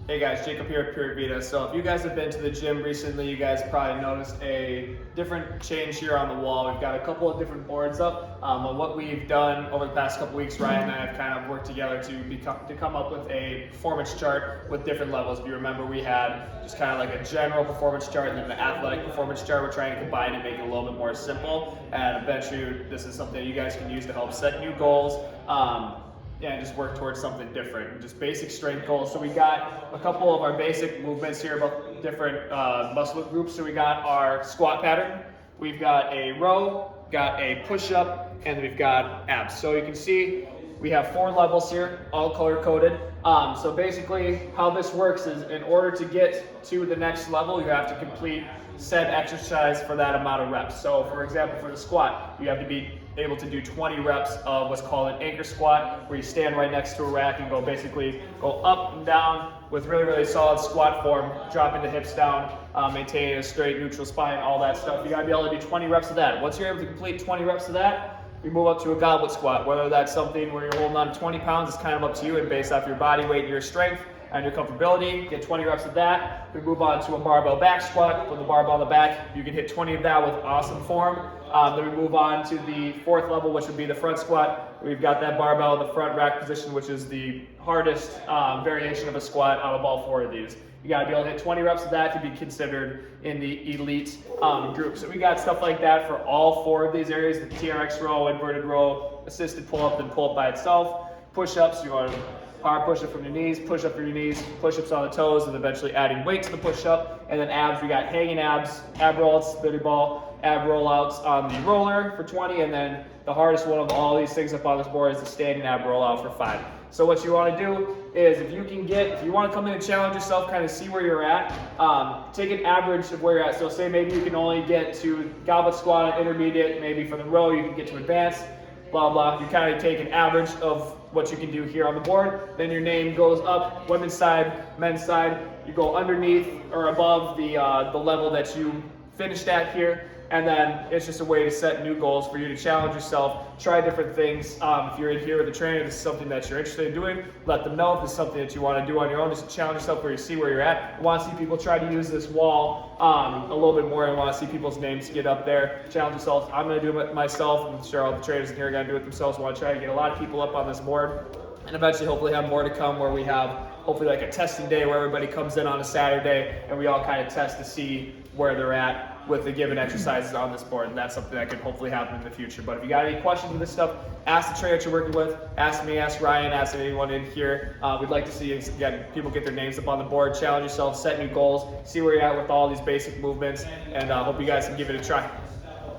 Hey guys, Jacob here at Pure Vita. So if you guys have been to the gym recently, you guys probably noticed a different change here on the wall. We've got a couple of different boards up. And what we've done over the past couple weeks, Ryan and I have kind of worked together to come up with a performance chart with different levels. If you remember, we had just kind of like a general performance chart and then the athletic performance chart. We're trying to combine and make it a little bit more simple. And eventually, this is something you guys can use to help set new goals. And just work towards something different, just basic strength goals. So we got a couple of our basic movements here about different muscle groups. So we got our squat pattern, we've got a row, got a push-up, and then we've got abs. So you can see we have 4 levels here, all color-coded. So basically how this works is in order to get to the next level, you have to complete said exercise for that amount of reps. So for example, for the squat, you have to be able to do 20 reps of what's called an anchor squat, where you stand right next to a rack and basically go up and down with really solid squat form, dropping the hips down, maintaining a straight neutral spine, all that stuff. You gotta be able to do 20 reps of that. Once you're able to complete 20 reps of that, we move up to a goblet squat. Whether that's something where you're holding on to 20 pounds, it's kind of up to you and based off your body weight and your strength and your comfortability. Get 20 reps of that. We move on to a barbell back squat. With the barbell on the back, you can hit 20 of that with awesome form. Then we move on to the 4th level, which would be the front squat. We've got that barbell in the front rack position, which is the hardest variation of a squat out of all 4 of these. You gotta be able to hit 20 reps of that to be considered in the elite group. So we got stuff like that for all 4 of these areas: the TRX row, inverted row, assisted pull-up, then pull-up by itself. Push-ups, you want to power push-up from your knees, push-up from your knees, push-ups on the toes, and eventually adding weight to the push-up. And then abs, we got hanging abs, ab rolls, Billy ball, ab rollouts on the roller for 20, and then the hardest one of all these things up on this board is the standing ab rollout for 5. So what you want to do is if you want to come in and challenge yourself, kind of see where you're at, take an average of where you're at. So say maybe you can only get to goblet squat at intermediate, maybe for the row you can get to advanced, blah, blah. You kind of take an average of what you can do here on the board. Then your name goes up, women's side, men's side. You go underneath or above the level that you finished at here. And then it's just a way to set new goals for you to challenge yourself, try different things. If you're in here with a trainer, this is something that you're interested in doing, let them know if it's something that you want to do on your own, just to challenge yourself where you see where you're at. I want to see people try to use this wall a little bit more. I want to see people's names get up there, challenge yourself. I'm going to do it myself. I'm sure all the trainers in here are going to do it themselves. I want to try to get a lot of people up on this board and eventually hopefully have more to come where we have hopefully like a testing day where everybody comes in on a Saturday and we all kind of test to see where they're at with the given exercises on this board, and that's something that could hopefully happen in the future. But if you got any questions with this stuff, ask the trainer that you're working with, ask me, ask Ryan, ask anyone in here. We'd like to see, again, people get their names up on the board, challenge yourself, set new goals, see where you're at with all these basic movements, and hope you guys can give it a try.